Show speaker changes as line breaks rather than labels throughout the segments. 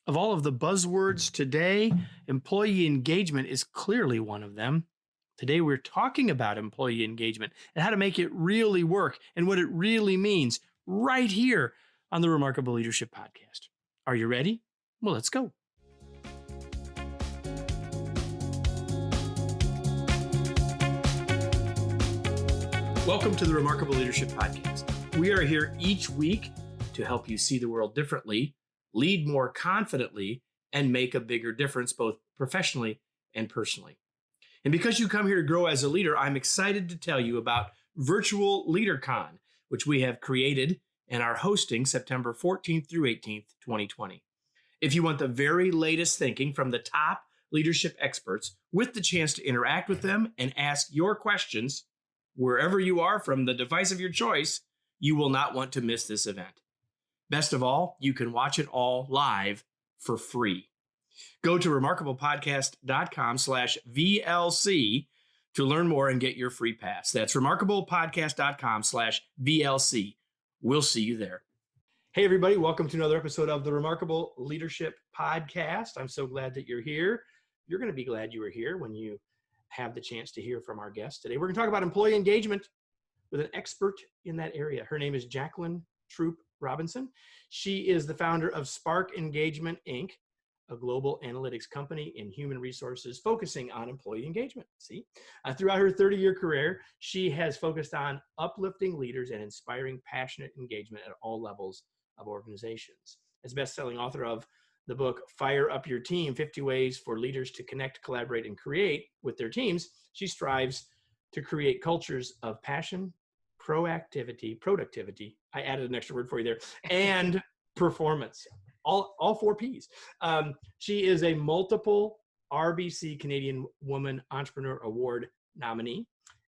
Of all of the buzzwords today, employee engagement is clearly one of them. Today, we're talking about employee engagement and how to make it really work and what it really means right here on the Remarkable Leadership Podcast. Are you ready? Well, let's go. Welcome to the Remarkable Leadership Podcast. We are here each week to help you see the world differently, lead more confidently, and make a bigger difference both professionally and personally. And because you come here to grow as a leader, I'm excited to tell you about Virtual LeaderCon, which we have created and are hosting September 14th through 18th, 2020. If you want the very latest thinking from the top leadership experts with the chance to interact with them and ask your questions wherever you are from the device of your choice, you will not want to miss this event. Best of all, you can watch it all live for free. Go to remarkablepodcast.com/VLC to learn more and get your free pass. That's remarkablepodcast.com/VLC. We'll see you there. Hey, everybody. Welcome to another episode of the Remarkable Leadership Podcast. I'm so glad that you're here. You're going to be glad you were here when you have the chance to hear from our guest today. We're going to talk about employee engagement with an expert in that area. Her name is Jacqueline Throop-Robinson. She is the founder of Spark Engagement, Inc., a global analytics company in human resources focusing on employee engagement. Throughout her 30-year career, she has focused on uplifting leaders and inspiring passionate engagement at all levels of organizations. As best-selling author of the book, Fire Up Your Team, 50 Ways for Leaders to Connect, Collaborate, and Create with Their Teams, she strives to create cultures of passion, productivity, I added an extra word for you there, and performance, all four Ps. She is a multiple RBC Canadian Woman Entrepreneur Award nominee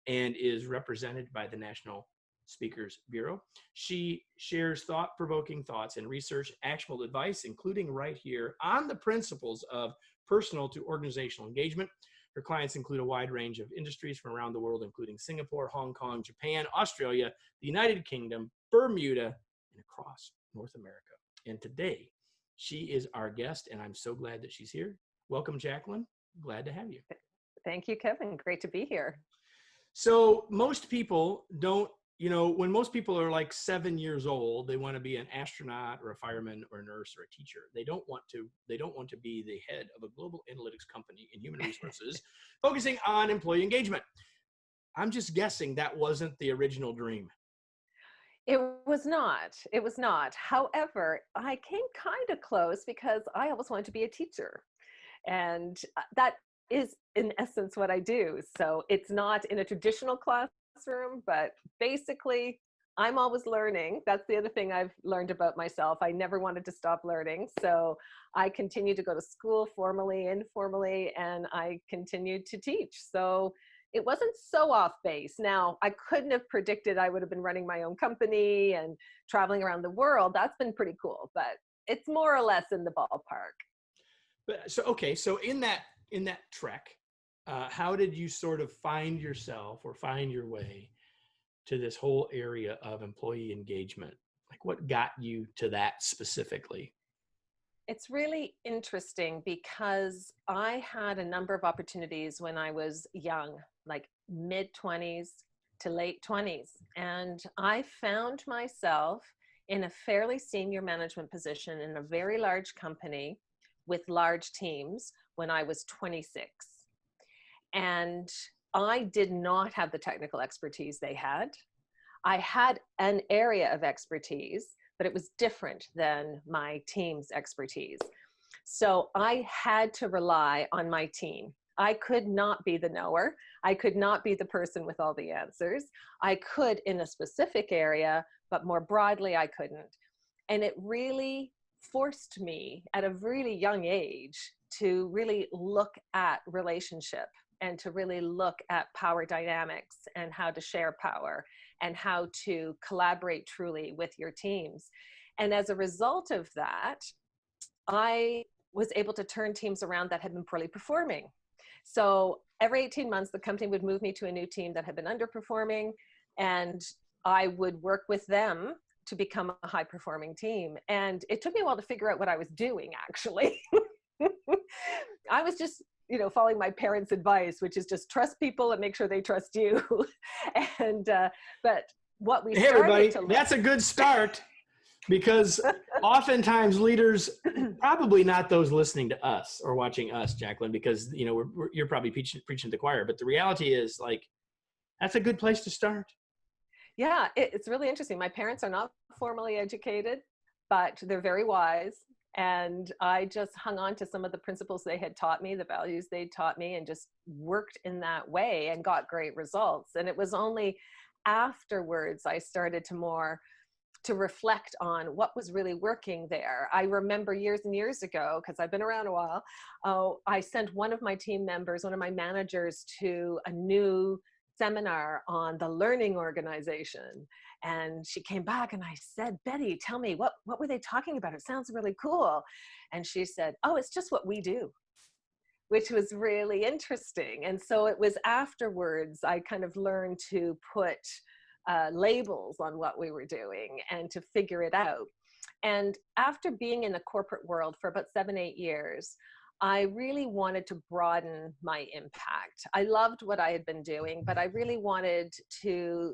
and is represented by the National Speakers Bureau. She shares thought-provoking thoughts and research actionable advice, including right here on the principles of personal to organizational engagement. Her clients include a wide range of industries from around the world, including Singapore, Hong Kong, Japan, Australia, the United Kingdom, Bermuda, and across North America. And today, she is our guest, and I'm so glad that she's here. Welcome, Jacqueline. Glad to have you.
Thank you, Kevin. Great to be here.
So most people don't, when most people are like 7 years old, they want to be an astronaut or a fireman or a nurse or a teacher. They don't want to be the head of a global analytics company in human resources focusing on employee engagement. I'm just guessing that wasn't the original dream.
It was not. However, I came kind of close because I always wanted to be a teacher. And that is in essence what I do. So it's not in a traditional classroom, but basically I'm always learning. That's the other thing I've learned about myself. I never wanted to stop learning. So I continued to go to school formally, informally, and I continued to teach. So it wasn't so off base. Now, I couldn't have predicted I would have been running my own company and traveling around the world. That's been pretty cool, but it's more or less in the ballpark.
So in that trek, how did you sort of find yourself or find your way to this whole area of employee engagement? Like, what got you to that specifically?
It's really interesting because I had a number of opportunities when I was young, like mid-20s to late 20s. And I found myself in a fairly senior management position in a very large company with large teams when I was 26. And I did not have the technical expertise they had. I had an area of expertise, but it was different than my team's expertise. So I had to rely on my team. I could not be the knower. I could not be the person with all the answers. I could in a specific area, but more broadly, I couldn't. And it really forced me at a really young age to really look at relationship and to really look at power dynamics and how to share power and how to collaborate truly with your teams. And as a result of that, I was able to turn teams around that had been poorly performing. So every 18 months, the company would move me to a new team that had been underperforming, and I would work with them to become a high performing team. And it took me a while to figure out what I was doing, actually. I was just, following my parents' advice, which is just trust people and make sure they trust you. And, but what we
Hey,
started
everybody,
to learn,
that's a good start, because oftentimes leaders, probably not those listening to us or watching us, Jacqueline, because, you're probably preaching to the choir, but the reality is, like, that's a good place to start.
yeah, it's really interesting. My parents are not formally educated, but they're very wise. And I just hung on to some of the principles they had taught me, the values they taught me, and just worked in that way and got great results. And it was only afterwards I started to reflect on what was really working there. I remember years and years ago, because I've been around a while, I sent one of my team members, one of my managers, to a new seminar on the learning organization. And she came back and I said, Betty, tell me, what were they talking about? It sounds really cool. And she said, oh, it's just what we do, which was really interesting. And so it was afterwards I kind of learned to put labels on what we were doing and to figure it out. And after being in the corporate world for about 7-8 years, I really wanted to broaden my impact. I loved what I had been doing, but I really wanted to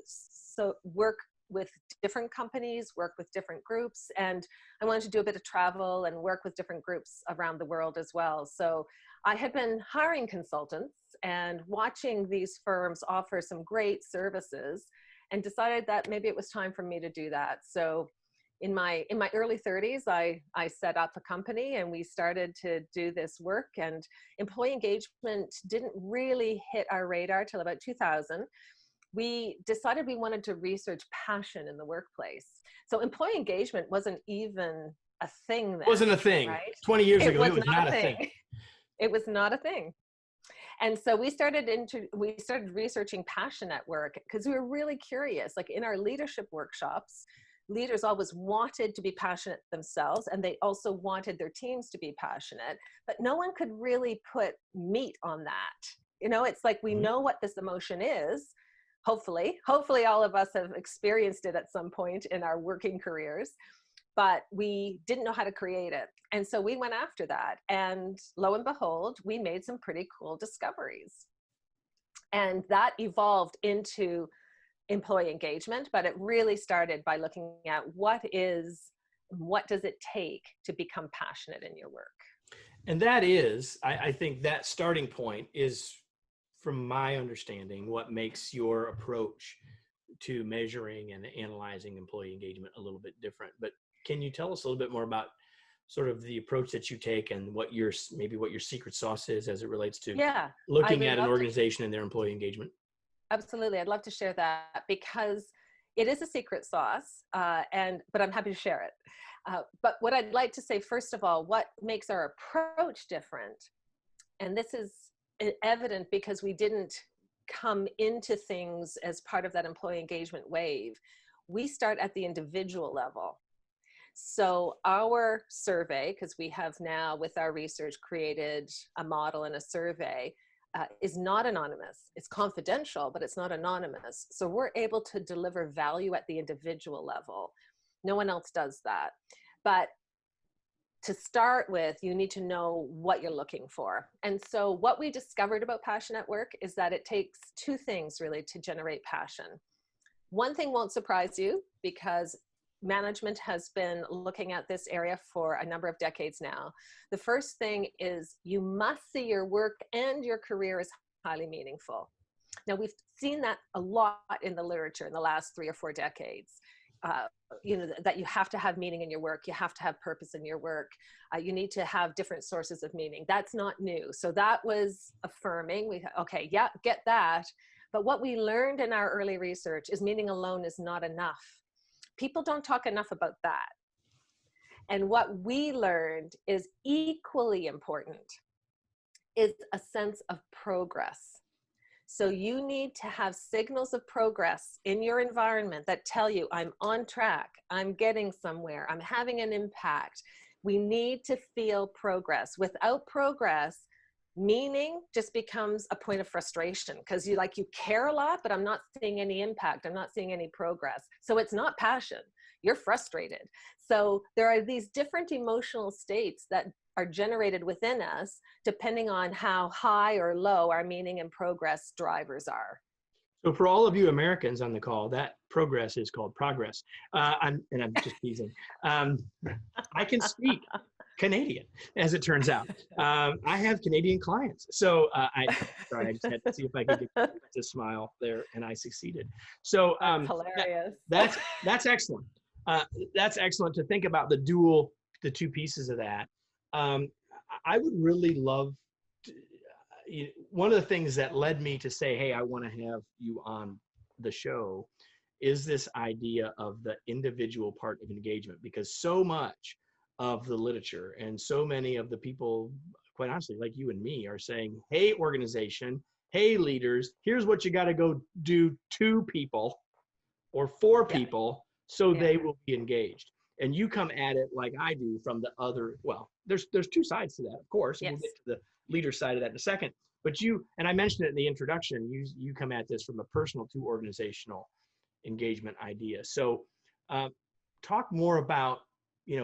work with different companies, work with different groups, and I wanted to do a bit of travel and work with different groups around the world as well. So I had been hiring consultants and watching these firms offer some great services, and decided that maybe it was time for me to do that. So in my early 30s, I set up a company and we started to do this work, and employee engagement didn't really hit our radar till about 2000. We decided we wanted to research passion in the workplace. So employee engagement wasn't even a thing then.
It wasn't a thing.
Right?
20 years ago, it was not a thing.
It was not a thing. And so we started researching passion at work because we were really curious. Like in our leadership workshops, leaders always wanted to be passionate themselves, and they also wanted their teams to be passionate, but no one could really put meat on that. It's like we know what this emotion is. Hopefully all of us have experienced it at some point in our working careers, but we didn't know how to create it. And so we went after that. And lo and behold, we made some pretty cool discoveries. And that evolved into employee engagement, but it really started by looking at what does it take to become passionate in your work?
And that is, I think that starting point is, from my understanding, what makes your approach to measuring and analyzing employee engagement a little bit different. But can you tell us a little bit more about sort of the approach that you take and what your secret sauce is as it relates to looking at an organization and their employee engagement?
Absolutely. I'd love to share that because it is a secret sauce, but I'm happy to share it. But what I'd like to say, first of all, what makes our approach different, and this is evident because we didn't come into things as part of that employee engagement wave. We start at the individual level. So our survey, because we have now with our research created a model and a survey, is not anonymous. It's confidential, but it's not anonymous. So we're able to deliver value at the individual level. No one else does that. But to start with, you need to know what you're looking for. And so what we discovered about passion at work is that it takes two things really to generate passion. One thing won't surprise you because management has been looking at this area for a number of decades now. The first thing is you must see your work and your career as highly meaningful. Now, we've seen that a lot in the literature in the last 3 or 4 decades. That you have to have meaning in your work. You have to have purpose in your work. You need to have different sources of meaning. That's not new. So that was affirming. Get that. But what we learned in our early research is meaning alone is not enough. People don't talk enough about that. And what we learned is equally important is a sense of progress. So you need to have signals of progress in your environment that tell you I'm on track, I'm getting somewhere, I'm having an impact. We need to feel progress. Without progress, meaning just becomes a point of frustration because you care a lot, but I'm not seeing any impact. I'm not seeing any progress. So it's not passion. you're frustrated. So there are these different emotional states that are generated within us depending on how high or low our meaning and progress drivers are.
So for all of you Americans on the call, that progress is called progress. I'm just teasing. I can speak Canadian, as it turns out. I have Canadian clients. So sorry, I just had to see if I could get to smile there, and I succeeded. So
That's hilarious.
that's excellent. That's excellent to think about the two pieces of that. I would really love to, one of the things that led me to say, hey, I want to have you on the show is this idea of the individual part of engagement, because so much of the literature and so many of the people, quite honestly, like you and me, are saying, hey, organization, hey, leaders, here's what you got to go do to people or for people so they will be engaged. And you come at it like I do from the other, well, there's two sides to that, of course, and we'll get to the leader side of that in a second. But you, and I mentioned it in the introduction, you come at this from a personal to organizational engagement idea. So talk more about,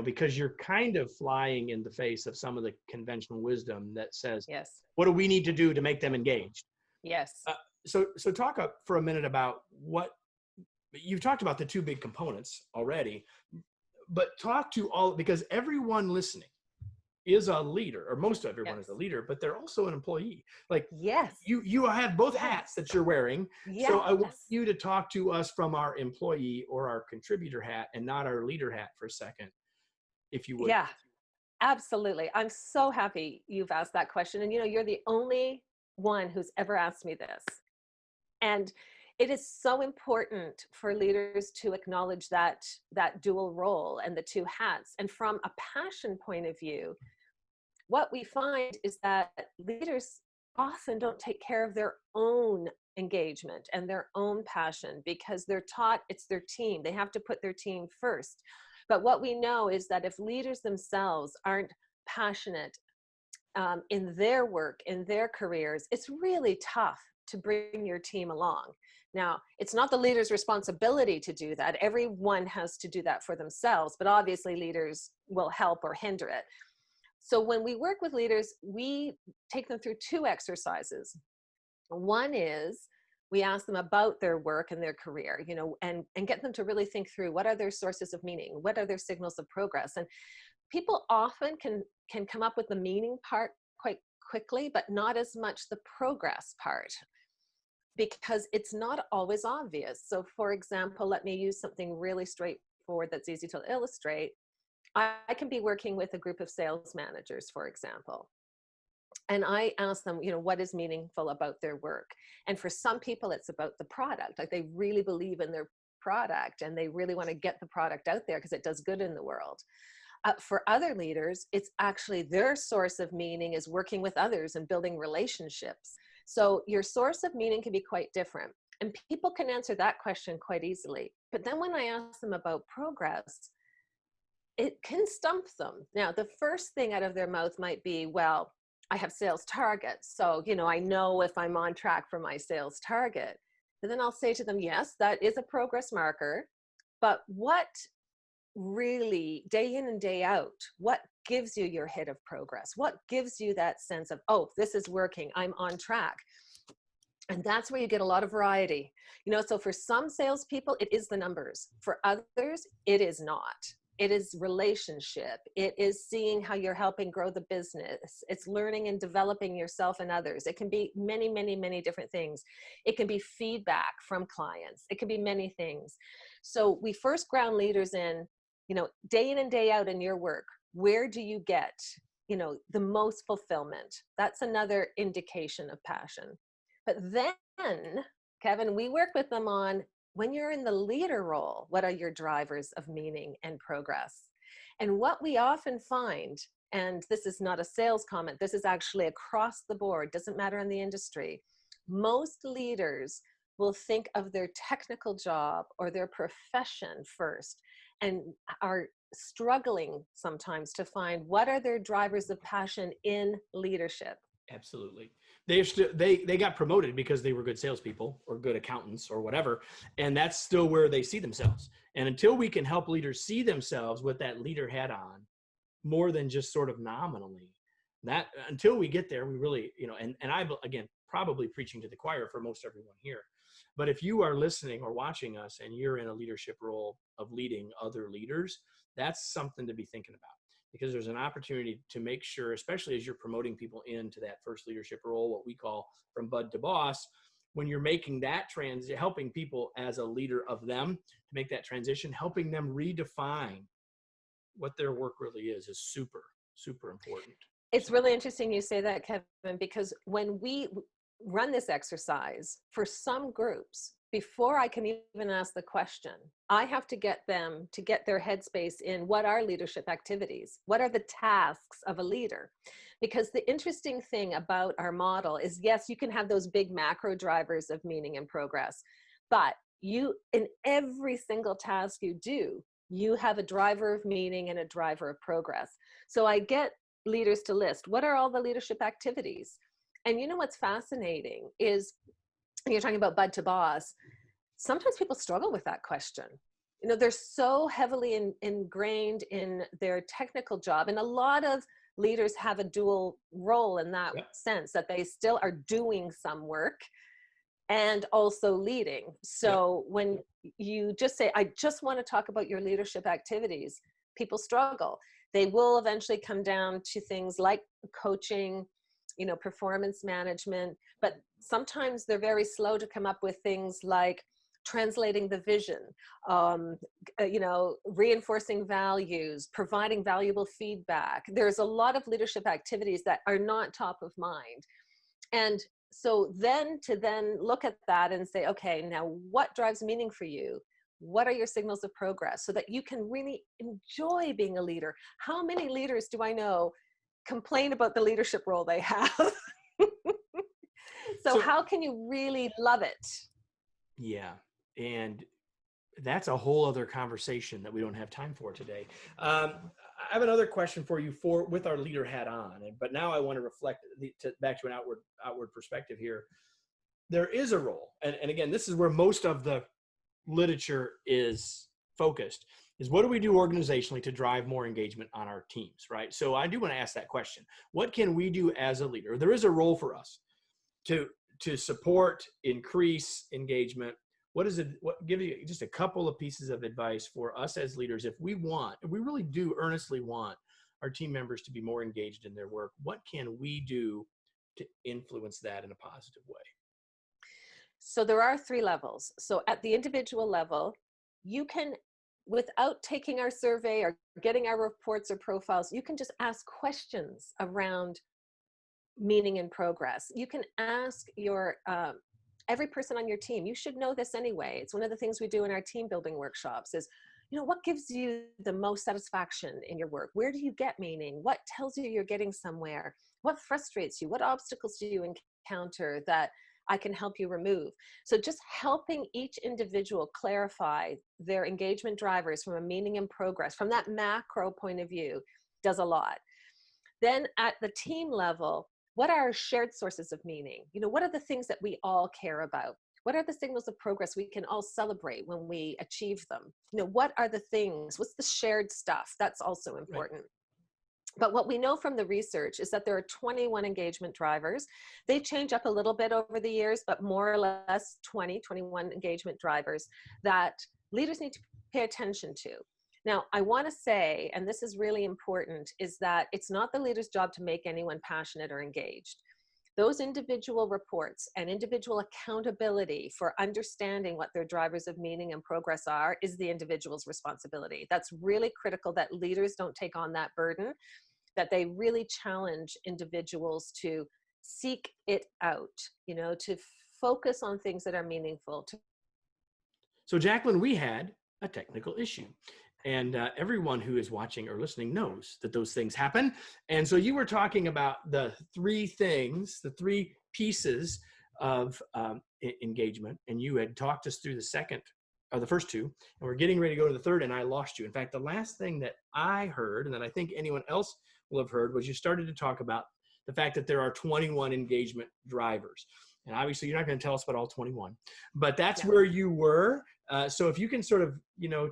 because you're kind of flying in the face of some of the conventional wisdom that says, what do we need to do to make them engaged?
Yes.
So talk for a minute about what, you've talked about the two big components already, but talk to all, because everyone listening is a leader, or most of everyone is a leader, but they're also an employee. Like you have both hats that you're wearing. So I want you to talk to us from our employee or our contributor hat and not our leader hat for a second, if you would.
Yeah, absolutely. I'm so happy you've asked that question. And you're the only one who's ever asked me this. And it is so important for leaders to acknowledge that dual role and the two hats. And from a passion point of view, what we find is that leaders often don't take care of their own engagement and their own passion because they're taught it's their team. They have to put their team first. But what we know is that if leaders themselves aren't passionate in their work, in their careers, it's really tough to bring your team along. Now, it's not the leader's responsibility to do that. Everyone has to do that for themselves, but obviously leaders will help or hinder it. So when we work with leaders, we take them through two exercises. One is we ask them about their work and their career, and get them to really think through what are their sources of meaning, what are their signals of progress. And people often can come up with the meaning part quite quickly, but not as much the progress part, because it's not always obvious. So for example, let me use something really straightforward that's easy to illustrate. I can be working with a group of sales managers, for example, and I ask them, what is meaningful about their work? And for some people, it's about the product. Like they really believe in their product and they really want to get the product out there because it does good in the world. For other leaders, it's actually their source of meaning is working with others and building relationships. So your source of meaning can be quite different. And people can answer that question quite easily. But then when I ask them about progress, it can stump them. Now, the first thing out of their mouth might be, well, I have sales targets. So, I know if I'm on track for my sales target. And then I'll say to them, yes, that is a progress marker. But what really, day in and day out, what gives you your hit of progress? What gives you that sense of, oh, this is working, I'm on track? And that's where you get a lot of variety. So for some salespeople, it is the numbers. For others, it is not. It is relationship. It is seeing how you're helping grow the business. It's learning and developing yourself and others. It can be many, many, many different things. It can be feedback from clients. It can be many things. So we first ground leaders in, day in and day out in your work, where do you get, the most fulfillment? That's another indication of passion. But then, Kevin, we work with them on, when you're in the leader role, what are your drivers of meaning and progress? And what we often find, and this is not a sales comment, this is actually across the board, doesn't matter in the industry, most leaders will think of their technical job or their profession first and are struggling sometimes to find what are their drivers of passion in leadership.
Absolutely. They got promoted because they were good salespeople or good accountants or whatever. And that's still where they see themselves. And until we can help leaders see themselves with that leader hat on, more than just sort of nominally, that until we get there, we really, and I, again, probably preaching to the choir for most everyone here. But if you are listening or watching us and you're in a leadership role of leading other leaders, that's something to be thinking about, because there's an opportunity to make sure, especially as you're promoting people into that first leadership role, what we call from bud to boss, when you're making that transition, helping people as a leader of them to make that transition, helping them redefine what their work really is super, super important.
It's really interesting you say that, Kevin, because when we run this exercise for some groups, before I can even ask the question, I have to get them to get their headspace in what are leadership activities? What are the tasks of a leader? Because the interesting thing about our model is, yes, you can have those big macro drivers of meaning and progress, but you, in every single task you do, you have a driver of meaning and a driver of progress. So I get leaders to list, what are all the leadership activities? And you know what's fascinating is, you're talking about bud to boss, sometimes people struggle with that question. They're so heavily ingrained in their technical job. And a lot of leaders have a dual role in that sense, that they still are doing some work and also leading. So when you just say, I just want to talk about your leadership activities, people struggle. They will eventually come down to things like coaching, performance management, but sometimes they're very slow to come up with things like translating the vision, reinforcing values, providing valuable feedback. There's a lot of leadership activities that are not top of mind. And so then to look at that and say, okay, now what drives meaning for you? What are your signals of progress, so that you can really enjoy being a leader? How many leaders do I know complain about the leadership role they have? So how can you really love it?
Yeah. And that's a whole other conversation that we don't have time for today. I have another question for you with our leader hat on, but now I want to reflect back to an outward perspective here. There is a role. And again, this is where most of the literature is focused, is what do we do organizationally to drive more engagement on our teams, right? So I do want to ask that question. What can we do as a leader? There is a role for us to support, increase engagement. Give you just a couple of pieces of advice for us as leaders. If we really do earnestly want our team members to be more engaged in their work, what can we do to influence that in a positive way?
So there are 3 levels. So at the individual level, you can, without taking our survey or getting our reports or profiles, you can just ask questions around meaning and progress. You can ask your every person on your team. You should know this anyway. It's one of the things we do in our team building workshops is, what gives you the most satisfaction in your work? Where do you get meaning? What tells you you're getting somewhere? What frustrates you? What obstacles do you encounter that I can help you remove? So just helping each individual clarify their engagement drivers from a meaning and progress, from that macro point of view, does a lot. Then at the team level, what are our shared sources of meaning? What are the things that we all care about? What are the signals of progress we can all celebrate when we achieve them? What are the things? What's the shared stuff? That's also important. Right. But what we know from the research is that there are 21 engagement drivers. They change up a little bit over the years, but more or less 21 engagement drivers that leaders need to pay attention to. Now, I want to say, and this is really important, is that it's not the leader's job to make anyone passionate or engaged. Those individual reports and individual accountability for understanding what their drivers of meaning and progress are is the individual's responsibility. That's really critical, that leaders don't take on that burden, that they really challenge individuals to seek it out, to focus on things that are meaningful.
So Jacqueline, we had a technical issue. And everyone who is watching or listening knows that those things happen. And so you were talking about the 3 things, the 3 pieces of engagement, and you had talked us through the first 2, and we're getting ready to go to the 3rd, and I lost you. In fact, the last thing that I heard, and that I think anyone else will have heard, was you started to talk about the fact that there are 21 engagement drivers. And obviously you're not going to tell us about all 21, but that's where you were. So if you can sort of,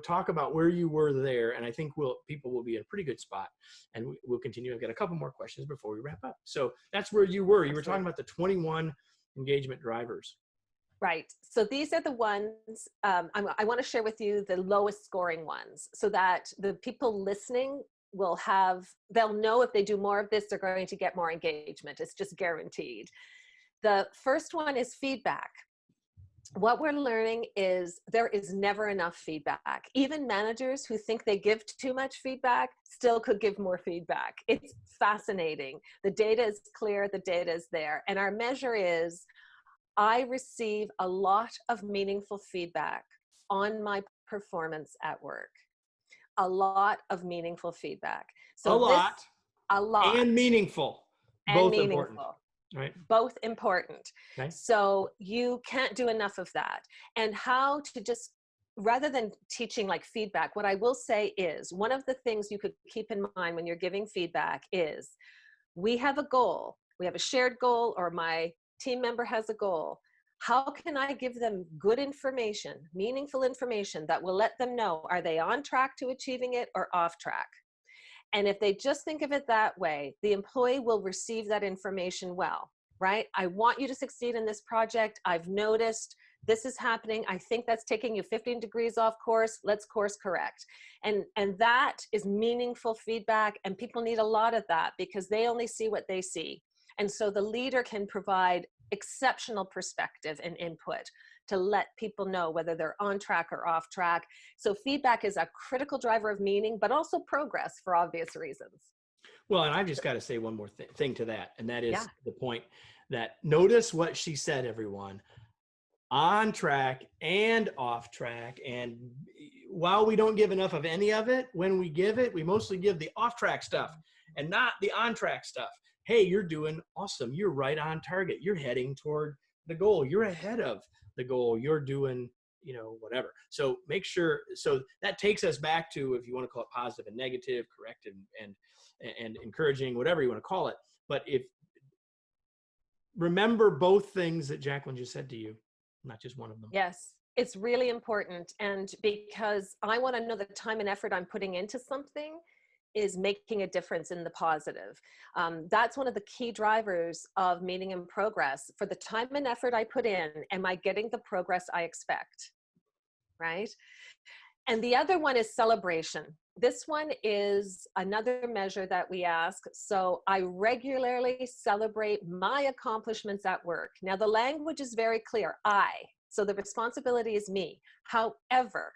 talk about where you were there, and I think people will be in a pretty good spot, and we'll continue. I've got a couple more questions before we wrap up. So that's where you were. You were talking about the 21 engagement drivers.
Right. So these are the ones, I want to share with you the lowest scoring ones so that the people listening they'll know if they do more of this, they're going to get more engagement. It's just guaranteed. The first one is feedback. What we're learning is there is never enough feedback. Even managers who think they give too much feedback still could give more feedback. It's fascinating. The data is clear, the data is there. And our measure is, I receive a lot of meaningful feedback on my performance at work. A lot of meaningful feedback. So a lot.
And meaningful. Both important. Right.
Both important.
Okay.
So you can't do enough of that. And how to rather than teaching like feedback, what I will say is one of the things you could keep in mind when you're giving feedback is we have a goal. We have a shared goal, or my team member has a goal. How can I give them good information, meaningful information that will let them know, are they on track to achieving it or off track? And if they just think of it that way, the employee will receive that information well, right? I want you to succeed in this project. I've noticed this is happening. I think that's taking you 15 degrees off course. Let's course correct. And that is meaningful feedback. And people need a lot of that because they only see what they see. And so the leader can provide exceptional perspective and input to let people know whether they're on track or off track. So feedback is a critical driver of meaning, but also progress for obvious reasons.
Well, and I've just got to say one more thing to that, and that is the point that notice what she said, everyone. On track and off track. And while we don't give enough of any of it, when we give it, we mostly give the off track stuff and not the on track stuff. Hey, you're doing awesome. You're right on target. You're heading toward the goal. You're ahead of the goal. You're doing, whatever. So make sure, so that takes us back to, if you want to call it positive and negative, corrective and encouraging, whatever you want to call it. But remember both things that Jacqueline just said to you, not just one of them.
Yes, it's really important. And because I want to know the time and effort I'm putting into something is making a difference in the positive. That's one of the key drivers of meaning and progress. For the time and effort I put in, am I getting the progress I expect? Right? And the other one is celebration. This one is another measure that we ask. So I regularly celebrate my accomplishments at work. Now the language is very clear, so the responsibility is me. However,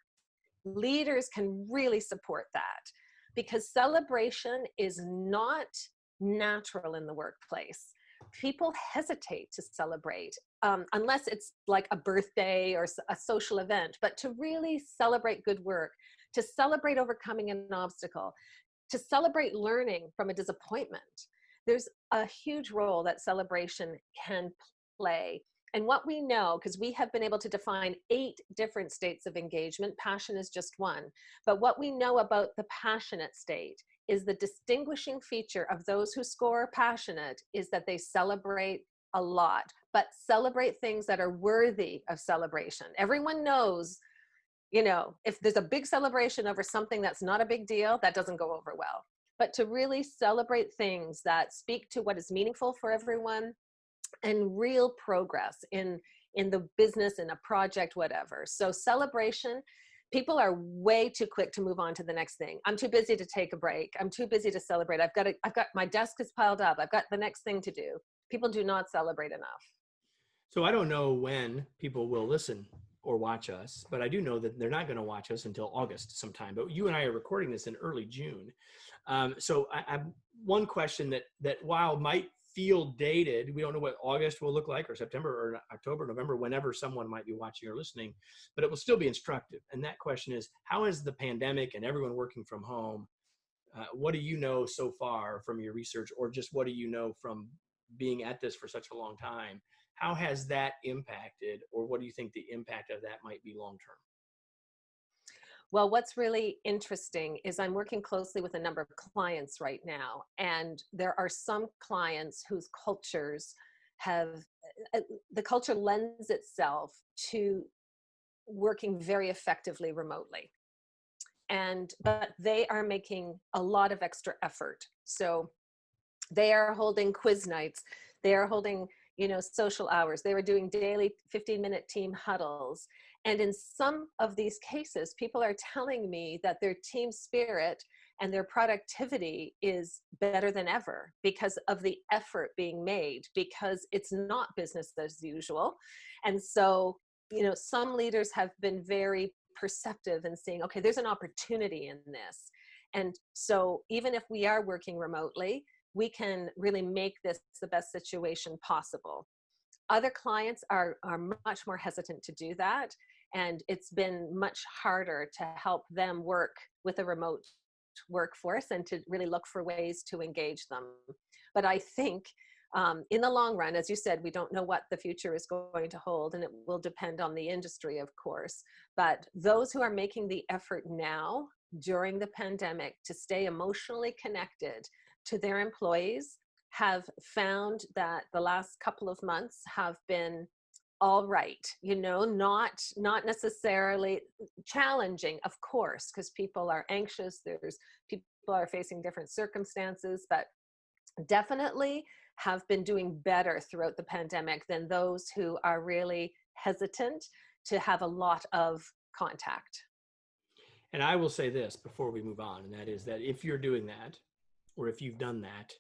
leaders can really support that because celebration is not natural in the workplace. People hesitate to celebrate unless it's like a birthday or a social event, but to really celebrate good work, to celebrate overcoming an obstacle, to celebrate learning from a disappointment. There's a huge role that celebration can play. And what we know, because we have been able to define 8 different states of engagement, passion is just one. But what we know about the passionate state is the distinguishing feature of those who score passionate is that they celebrate a lot, but celebrate things that are worthy of celebration. Everyone knows, if there's a big celebration over something that's not a big deal, that doesn't go over well. But to really celebrate things that speak to what is meaningful for everyone and real progress in the business, in a project, whatever. So celebration, people are way too quick to move on to the next thing. I'm too busy to take a break. I'm too busy to celebrate. I've got my desk is piled up. I've got the next thing to do. People do not celebrate enough. So
I don't know when people will listen or watch us, but I do know that they're not going to watch us until August sometime. But you and I are recording this in early June. So I have one question that while might feel dated, we don't know what August will look like, or September or October, November, whenever someone might be watching or listening, but it will still be instructive. And that question is, how is the pandemic and everyone working from home, what do you know so far from your research, or just what do you know from being at this for such a long time? How has that impacted, or what do you think the impact of that might be long term?
Well, what's really interesting is I'm working closely with a number of clients right now, and there are some clients whose cultures have, the culture lends itself to working very effectively remotely. But they are making a lot of extra effort. So they are holding quiz nights. They are holding, social hours. They were doing daily 15-minute team huddles. And in some of these cases, people are telling me that their team spirit and their productivity is better than ever because of the effort being made, because it's not business as usual. And so, some leaders have been very perceptive in seeing, okay, there's an opportunity in this. And so even if we are working remotely, we can really make this the best situation possible. Other clients are much more hesitant to do that. And it's been much harder to help them work with a remote workforce and to really look for ways to engage them. But I think in the long run, as you said, we don't know what the future is going to hold, and it will depend on the industry, of course. But those who are making the effort now during the pandemic to stay emotionally connected to their employees have found that the last couple of months have been all right, not necessarily challenging, of course, because people are anxious. People are facing different circumstances, but definitely have been doing better throughout the pandemic than those who are really hesitant to have a lot of contact.
And I will say this before we move on, and that is that if you're doing that, or if you've done that,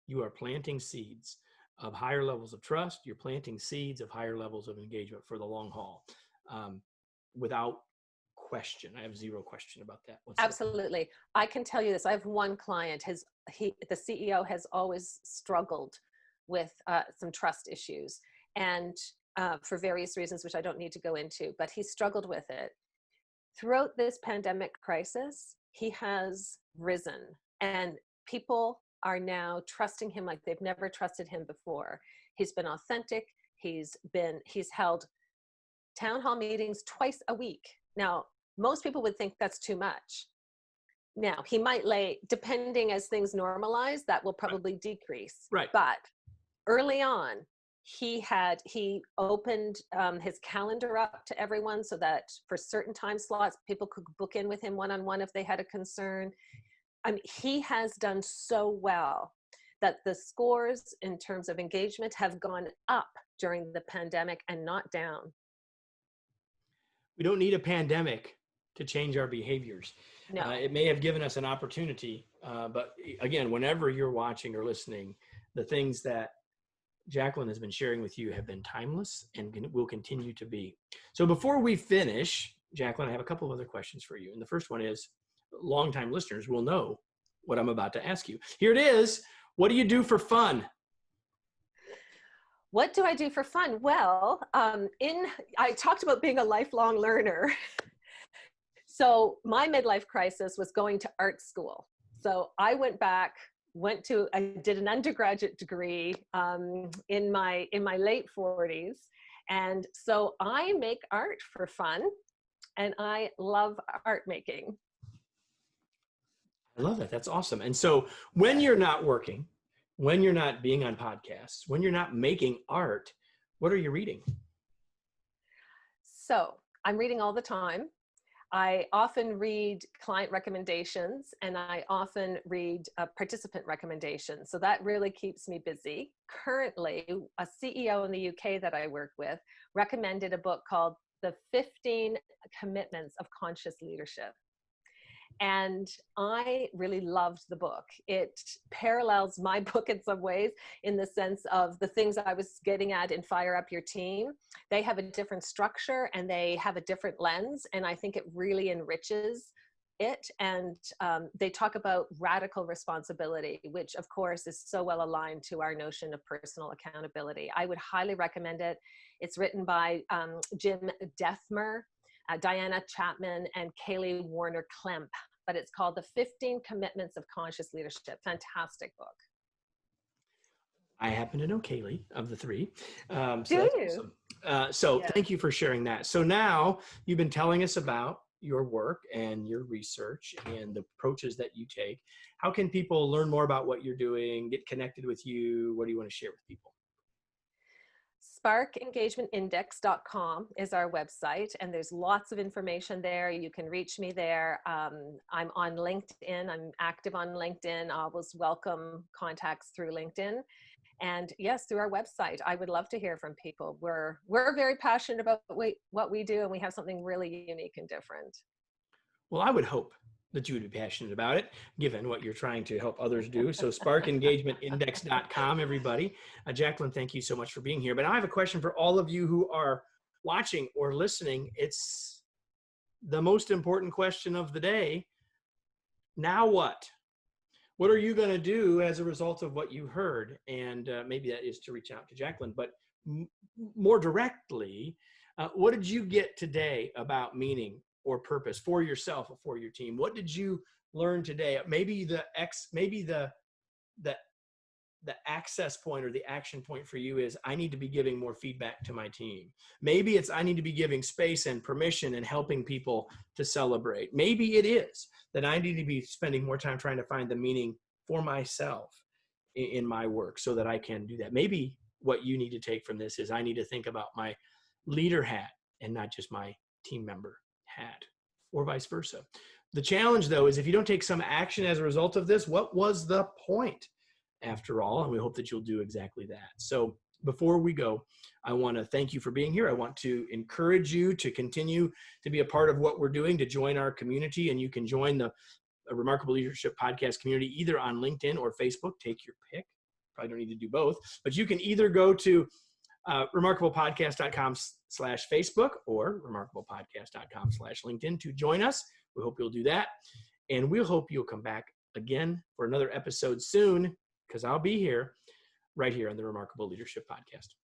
you are planting seeds of higher levels of trust. You're planting seeds of higher levels of engagement for the long haul, without question. I have zero question about that whatsoever.
Absolutely. I can tell you this. I have one client, the CEO has always struggled with some trust issues, and for various reasons, which I don't need to go into, but he struggled with it. Throughout this pandemic crisis, he has risen, and people are now trusting him like they've never trusted him before. He's been authentic. He's held town hall meetings twice a week. Now, most people would think that's too much. Now, he might depending as things normalize, that will probably decrease.
Right.
But early on, he opened his calendar up to everyone so that for certain time slots, people could book in with him one-on-one if they had a concern. He has done so well that the scores in terms of engagement have gone up during the pandemic and not down.
We don't need a pandemic to change our behaviors.
No.
It may have given us an opportunity, but again, whenever you're watching or listening, the things that Jacqueline has been sharing with you have been timeless and will continue to be. So before we finish, Jacqueline, I have a couple of other questions for you. And the first one is, longtime listeners will know what I'm about to ask you. Here it is. What do you do for fun?
What do I do for fun? Well, I talked about being a lifelong learner. So my midlife crisis was going to art school. So I I did an undergraduate degree in my late 40s. And so I make art for fun, and I love art making.
I love that. That's awesome. And so when you're not working, when you're not being on podcasts, when you're not making art, what are you reading?
So I'm reading all the time. I often read client recommendations, and I often read participant recommendations. So that really keeps me busy. Currently, a CEO in the UK that I work with recommended a book called The 15 Commitments of Conscious Leadership. And I really loved the book. It parallels my book in some ways, in the sense of the things I was getting at in Fire Up Your Team. They have a different structure and they have a different lens. And I think it really enriches it. And they talk about radical responsibility, which of course is so well aligned to our notion of personal accountability. I would highly recommend it. It's written by Jim Dethmer, Diana Chapman, and Kaylee Warner-Klemp, but it's called The 15 Commitments of Conscious Leadership. Fantastic book.
I happen to know Kaylee of the three.
Do you?
Awesome. Thank you for sharing that. So now you've been telling us about your work and your research and the approaches that you take, how can people learn more about what you're doing, get connected with you? What do you want to share with people?
SparkEngagementIndex.com is our website, and there's lots of information there. You can reach me there. I'm on LinkedIn. I'm active on LinkedIn. I always welcome contacts through LinkedIn. And yes, through our website. I would love to hear from people. We're very passionate about what we do, and we have something really unique and different.
Well, I would hope that you would be passionate about it, given what you're trying to help others do. So sparkengagementindex.com, everybody. Jacqueline, thank you so much for being here. But I have a question for all of you who are watching or listening. It's the most important question of the day. Now what? What are you going to do as a result of what you heard? And maybe that is to reach out to Jacqueline, but more directly, what did you get today about meaning or purpose for yourself or for your team? What did you learn today? Maybe the access point or the action point for you is I need to be giving more feedback to my team. Maybe it's I need to be giving space and permission and helping people to celebrate. Maybe it is that I need to be spending more time trying to find the meaning for myself in my work so that I can do that. Maybe what you need to take from this is I need to think about my leader hat and not just my team member hat, or vice versa. The challenge, though, is if you don't take some action as a result of this, what was the point after all? And we hope that you'll do exactly that. So before we go, I want to thank you for being here. I want to encourage you to continue to be a part of what we're doing, to join our community, and you can join the Remarkable Leadership Podcast community either on LinkedIn or Facebook. Take your pick. Probably don't need to do both, but you can either go to remarkablepodcast.com/Facebook or remarkablepodcast.com/LinkedIn to join us. We hope you'll do that. And we'll hope you'll come back again for another episode soon, because I'll be here right here on the Remarkable Leadership Podcast.